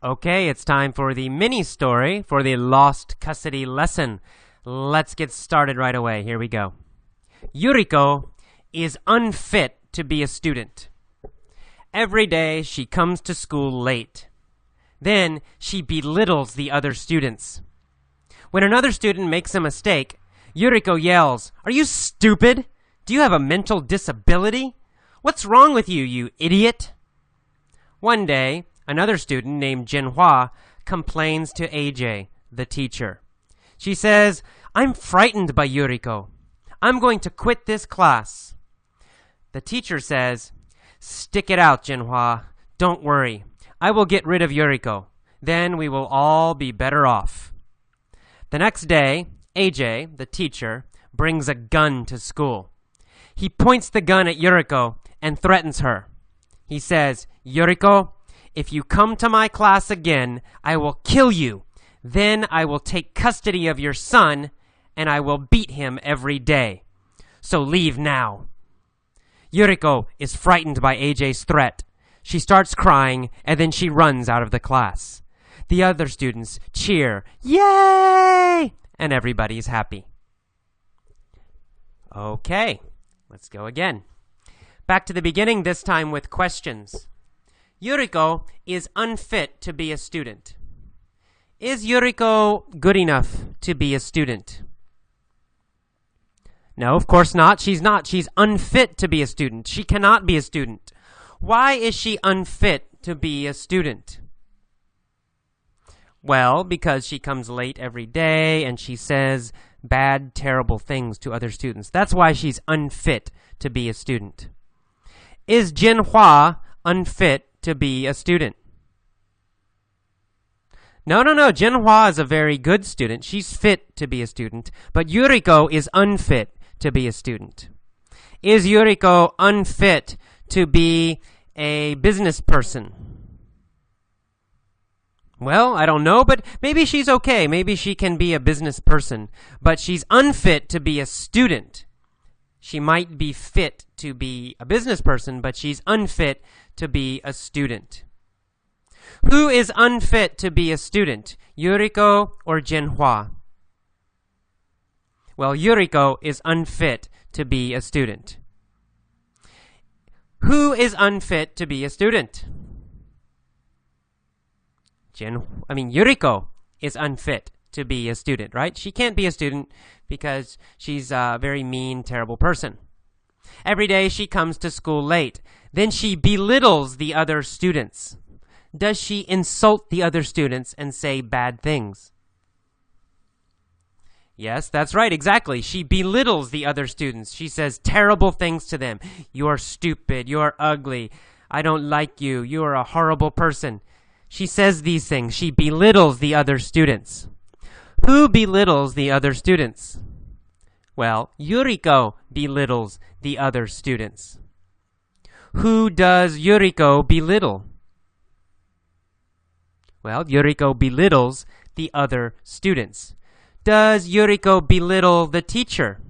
Okay, it's time for the mini story for the lost custody lesson. Let's get started right away. Here we go. Yuriko is unfit to be a student. Every day she comes to school late. Then she belittles the other students. When another student makes a mistake, Yuriko yells, "Are you stupid? Do you have a mental disability? What's wrong with you, you idiot?" One day, another student named Jinhua complains to AJ, the teacher. She says, "I'm frightened by Yuriko. I'm going to quit this class." The teacher says, "Stick it out, Jinhua. Don't worry. I will get rid of Yuriko. Then we will all be better off." The next day, AJ, the teacher, brings a gun to school. He points the gun at Yuriko and threatens her. He says, "Yuriko, if you come to my class again, I will kill you. Then I will take custody of your son, and I will beat him every day. So leave now." Yuriko is frightened by AJ's threat. She starts crying, and then she runs out of the class. The other students cheer, "Yay!" and everybody's happy. Okay, let's go again. Back to the beginning, this time with questions. Yuriko is unfit to be a student. Is Yuriko good enough to be a student? No, of course not. She's not. She's unfit to be a student. She cannot be a student. Why is she unfit to be a student? Well, because she comes late every day and she says bad, terrible things to other students. That's why she's unfit to be a student. Is Jinhua unfit to be a student? No. Jinhua is a very good student. She's fit to be a student. But Yuriko is unfit to be a student. Is Yuriko unfit to be a business person? Well, I don't know, but maybe she's okay. Maybe she can be a business person. But she's unfit to be a student. She might be fit to be a business person, but she's unfit to be a student. Who is unfit to be a student, Yuriko or Jinhua? Well, Yuriko is unfit to be a student. Who is unfit to be a student? Yuriko is unfit to be a student, right? She can't be a student because she's a very mean, terrible person. Every day she comes to school late. Then she belittles the other students. Does she insult the other students and say bad things? Yes, that's right, exactly. She belittles the other students. She says terrible things to them. "You're stupid. You're ugly. I don't like you. You're a horrible person." She says these things. She belittles the other students. Who belittles the other students? Well, Yuriko belittles the other students. Who does Yuriko belittle? Well, Yuriko belittles the other students. Does Yuriko belittle the teacher?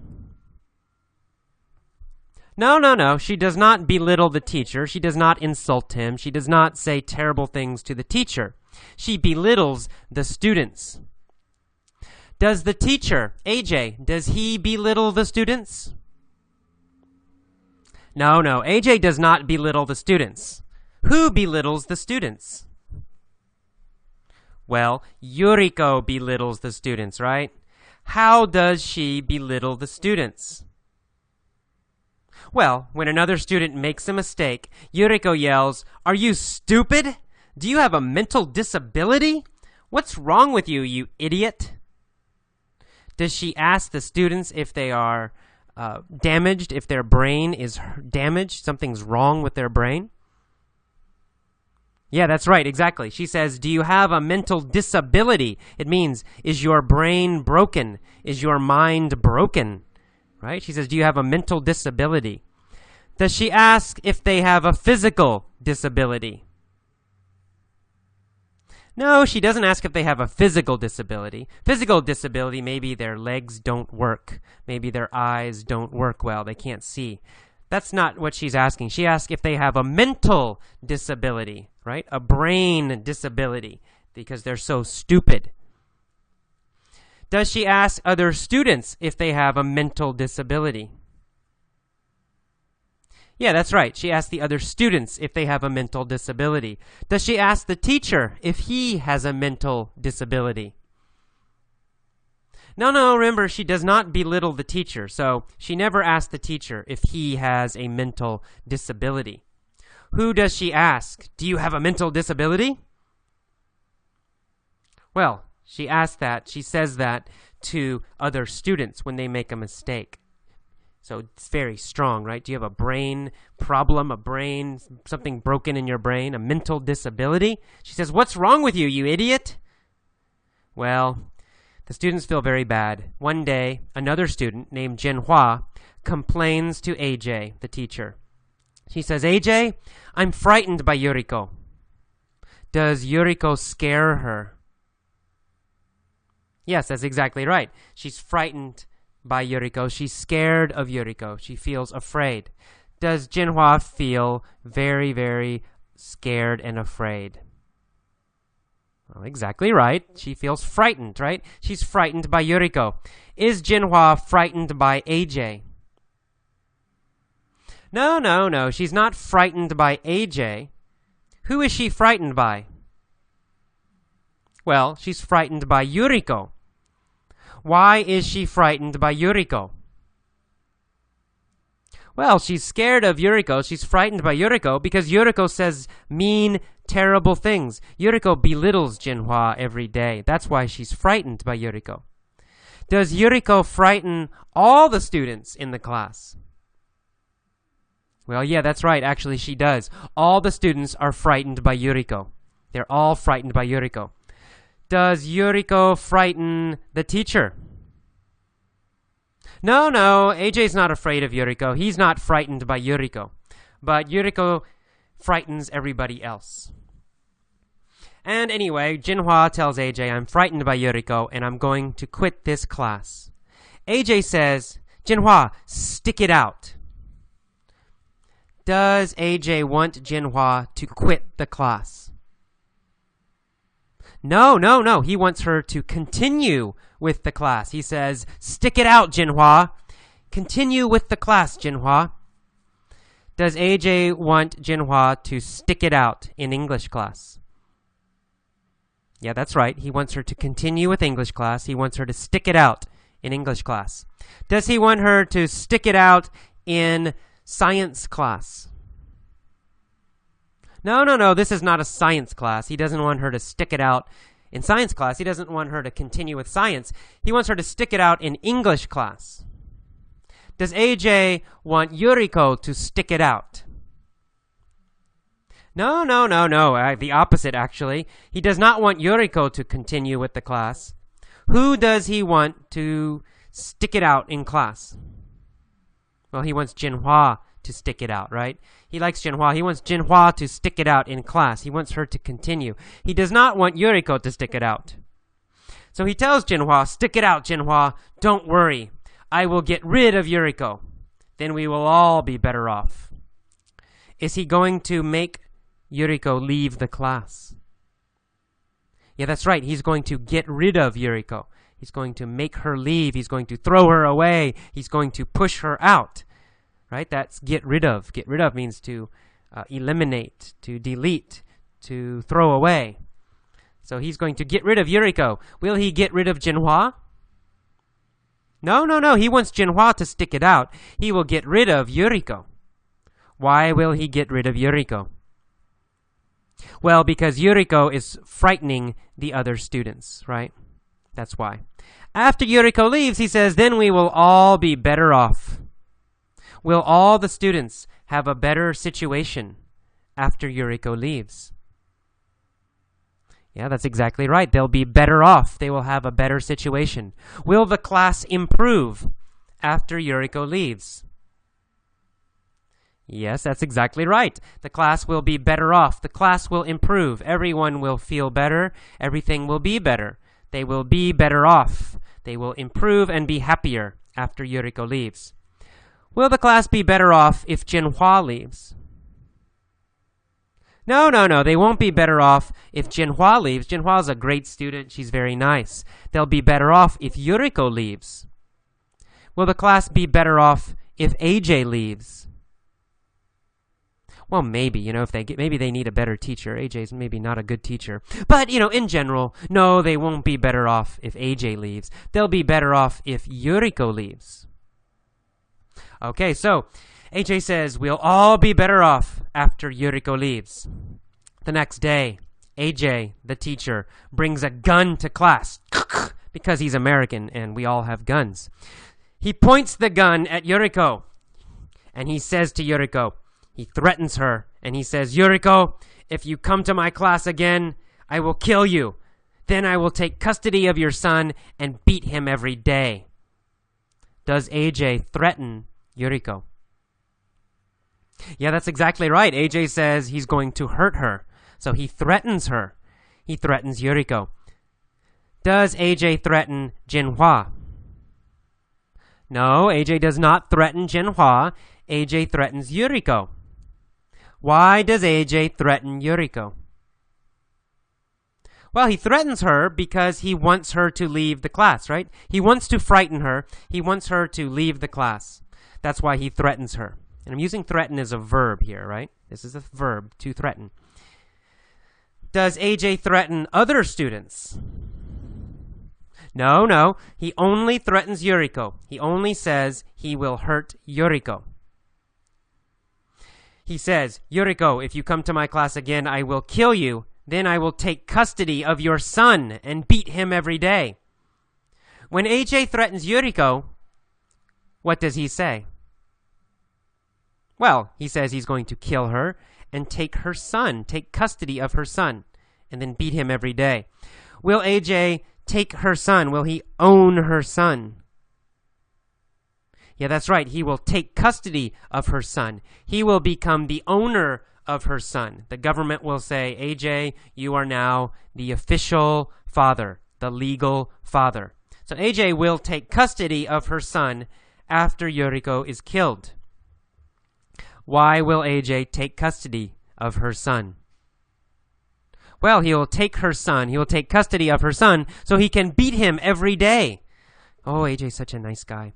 No. She does not belittle the teacher. She does not insult him. She does not say terrible things to the teacher. She belittles the students. Does the teacher, AJ, does he belittle the students? No. AJ does not belittle the students. Who belittles the students? Well, Yuriko belittles the students, right? How does she belittle the students? Well, when another student makes a mistake, Yuriko yells, "Are you stupid? Do you have a mental disability? What's wrong with you, you idiot?" Does she ask the students if they are damaged, if their brain is damaged, something's wrong with their brain? Yeah, that's right, exactly. She says, "Do you have a mental disability?" It means, is your brain broken? Is your mind broken? Right? She says, "Do you have a mental disability?" Does she ask if they have a physical disability? No, she doesn't ask if they have a physical disability. Physical disability, maybe their legs don't work. Maybe their eyes don't work well. They can't see. That's not what she's asking. She asks if they have a mental disability, right? A brain disability, because they're so stupid. Does she ask other students if they have a mental disability? Yeah, that's right. She asks the other students if they have a mental disability. Does she ask the teacher if he has a mental disability? No, remember, she does not belittle the teacher, so she never asks the teacher if he has a mental disability. Who does she ask? Do you have a mental disability? Well, she says that to other students when they make a mistake. So it's very strong, right? Do you have a brain problem, something broken in your brain, a mental disability? She says, "What's wrong with you, you idiot?" Well, the students feel very bad. One day, another student named Jinhua complains to AJ, the teacher. She says, "AJ, I'm frightened by Yuriko." Does Yuriko scare her? Yes, that's exactly right. She's frightened by Yuriko. She's scared of Yuriko. She feels afraid. Does Jinhua feel very, very scared and afraid? Well, exactly right. She feels frightened, right? She's frightened by Yuriko. Is Jinhua frightened by AJ? No. She's not frightened by AJ. Who is she frightened by? Well, she's frightened by Yuriko. Why is she frightened by Yuriko? Well, she's scared of Yuriko. She's frightened by Yuriko because Yuriko says mean, terrible things. Yuriko belittles Jinhua every day. That's why she's frightened by Yuriko. Does Yuriko frighten all the students in the class? Well, yeah, that's right. Actually, she does. All the students are frightened by Yuriko. They're all frightened by Yuriko. Does Yuriko frighten the teacher? No, AJ's not afraid of Yuriko. He's not frightened by Yuriko. But Yuriko frightens everybody else. And anyway, Jinhua tells AJ, "I'm frightened by Yuriko, and I'm going to quit this class." AJ says, "Jinhua, stick it out." Does AJ want Jinhua to quit the class? No. He wants her to continue with the class. He says, "Stick it out, Jinhua. Continue with the class, Jinhua." Does AJ want Jinhua to stick it out in English class? Yeah, that's right. He wants her to continue with English class. He wants her to stick it out in English class. Does he want her to stick it out in science class? No. This is not a science class. He doesn't want her to stick it out in science class. He doesn't want her to continue with science. He wants her to stick it out in English class. Does AJ want Yuriko to stick it out? No. The opposite, actually. He does not want Yuriko to continue with the class. Who does he want to stick it out in class? Well, he wants Jinhua to stick it out, right? He likes Jinhua. He wants Jinhua to stick it out in class. He wants her to continue. He does not want Yuriko to stick it out. So he tells Jinhua, "Stick it out, Jinhua. Don't worry. I will get rid of Yuriko. Then we will all be better off." Is he going to make Yuriko leave the class? Yeah, that's right. He's going to get rid of Yuriko. He's going to make her leave. He's going to throw her away. He's going to push her out. Right? That's get rid of. Get rid of means to eliminate, to delete, to throw away. So he's going to get rid of Yuriko. Will he get rid of Jinhua? No. He wants Jinhua to stick it out. He will get rid of Yuriko. Why will he get rid of Yuriko? Well, because Yuriko is frightening the other students, right? That's why. After Yuriko leaves, he says, "Then we will all be better off." Will all the students have a better situation after Yuriko leaves? Yeah, that's exactly right. They'll be better off. They will have a better situation. Will the class improve after Yuriko leaves? Yes, that's exactly right. The class will be better off. The class will improve. Everyone will feel better. Everything will be better. They will be better off. They will improve and be happier after Yuriko leaves. Will the class be better off if Jinhua leaves? No, they won't be better off if Jinhua leaves. Jinhua is a great student. She's very nice. They'll be better off if Yuriko leaves. Will the class be better off if AJ leaves? Well, maybe, maybe they need a better teacher. AJ's maybe not a good teacher. But, in general, no, they won't be better off if AJ leaves. They'll be better off if Yuriko leaves. Okay, so AJ says, we'll all be better off after Yuriko leaves. The next day, AJ, the teacher, brings a gun to class because he's American and we all have guns. He points the gun at Yuriko and he says to Yuriko, he threatens her and he says, Yuriko, if you come to my class again, I will kill you. Then I will take custody of your son and beat him every day. Does AJ threaten Yuriko? Yeah, that's exactly right. AJ says he's going to hurt her. So he threatens her. He threatens Yuriko. Does AJ threaten Jinhua? No, AJ does not threaten Jinhua. AJ threatens Yuriko. Why does AJ threaten Yuriko? Well, he threatens her because he wants her to leave the class, right? He wants to frighten her. He wants her to leave the class. That's why he threatens her. And I'm using threaten as a verb here, right? This is a verb, to threaten. Does AJ threaten other students? No. He only threatens Yuriko. He only says he will hurt Yuriko. He says, Yuriko, if you come to my class again, I will kill you. Then I will take custody of your son and beat him every day. When AJ threatens Yuriko, what does he say? Well, he says he's going to kill her and take her son, take custody of her son, and then beat him every day. Will AJ take her son? Will he own her son? Yeah, that's right. He will take custody of her son. He will become the owner of her son. The government will say, AJ, you are now the official father, the legal father. So AJ will take custody of her son after Yuriko is killed. Why will AJ take custody of her son? Well, he will take her son. He will take custody of her son so he can beat him every day. Oh, AJ's such a nice guy.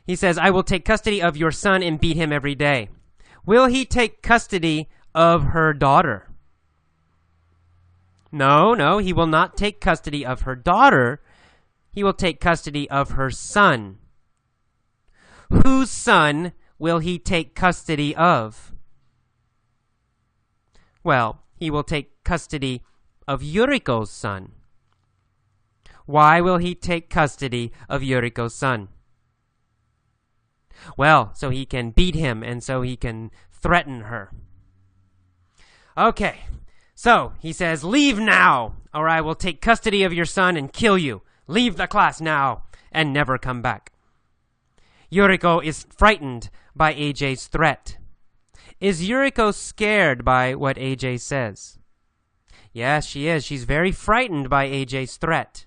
He says, I will take custody of your son and beat him every day. Will he take custody of her daughter? No, he will not take custody of her daughter. He will take custody of her son. Whose son will he take custody of? Well, he will take custody of Yuriko's son. Why will he take custody of Yuriko's son? Well, so he can beat him and so he can threaten her. Okay, so he says, leave now, or I will take custody of your son and kill you. Leave the class now and never come back. Yuriko is frightened by AJ's threat. Is Yuriko scared by what AJ says? Yes, she is. She's very frightened by AJ's threat.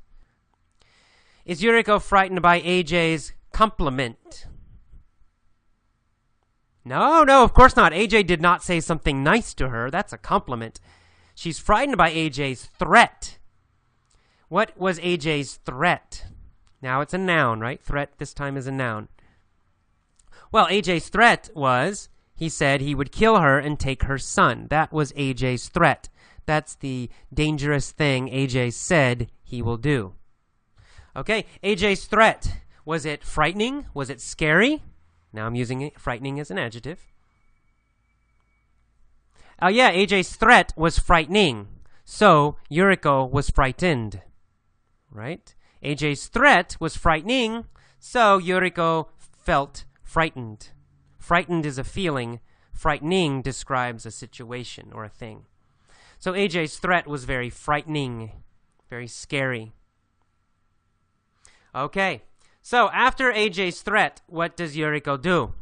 Is Yuriko frightened by AJ's compliment? No, of course not. AJ did not say something nice to her. That's a compliment. She's frightened by AJ's threat. What was AJ's threat? Now it's a noun, right? Threat this time is a noun. Well, AJ's threat was, he said he would kill her and take her son. That was AJ's threat. That's the dangerous thing AJ said he will do. Okay, AJ's threat. Was it frightening? Was it scary? Now I'm using frightening as an adjective. Yeah, AJ's threat was frightening. So Yuriko was frightened. Right? AJ's threat was frightening. So Yuriko felt frightened. Frightened is a feeling. Frightening describes a situation or a thing. So AJ's threat was very frightening. Very scary. Okay. So, after AJ's threat, what does Yuriko do?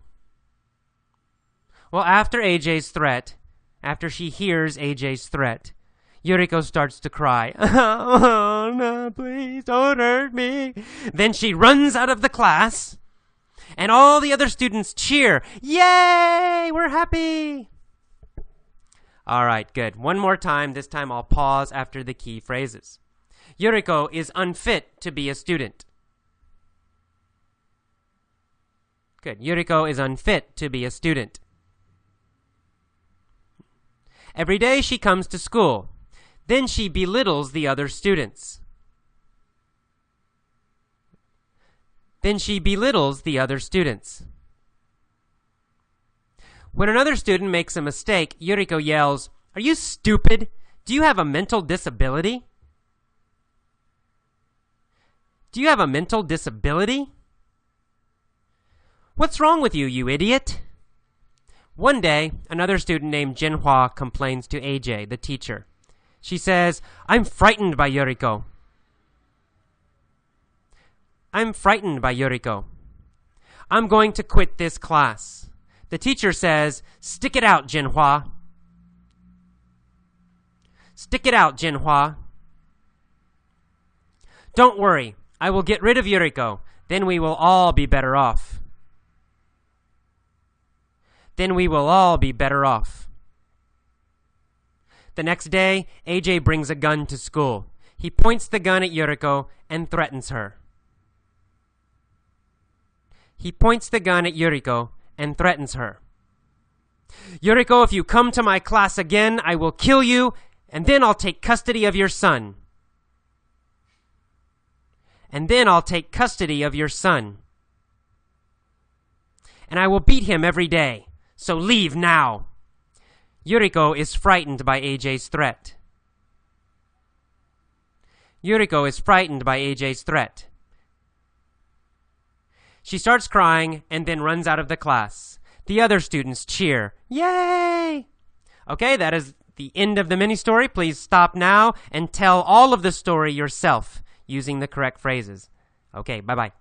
Well, after AJ's threat, after she hears AJ's threat, Yuriko starts to cry. Oh, no, please don't hurt me. Then she runs out of the class, And all the other students cheer. Yay! We're happy! All right, good. One more time. This time I'll pause after the key phrases. Yuriko is unfit to be a student. Good. Yuriko is unfit to be a student. Every day she comes to school. Then she belittles the other students. Then she belittles the other students. When another student makes a mistake, Yuriko yells, "Are you stupid? Do you have a mental disability? Do you have a mental disability? What's wrong with you, you idiot?" One day, another student named Jinhua complains to AJ, the teacher. She says, "I'm frightened by Yuriko. I'm frightened by Yuriko. I'm going to quit this class." The teacher says, "Stick it out, Jinhua. Stick it out, Jinhua. Don't worry, I will get rid of Yuriko. Then we will all be better off. Then we will all be better off." The next day, AJ brings a gun to school. He points the gun at Yuriko and threatens her. He points the gun at Yuriko and threatens her. "Yuriko, if you come to my class again, I will kill you, and then I'll take custody of your son. And then I'll take custody of your son. And I will beat him every day. So leave now." Yuriko is frightened by AJ's threat. Yuriko is frightened by AJ's threat. She starts crying and then runs out of the class. The other students cheer. Yay! Okay, that is the end of the mini story. Please stop now and tell all of the story yourself using the correct phrases. Okay, bye-bye.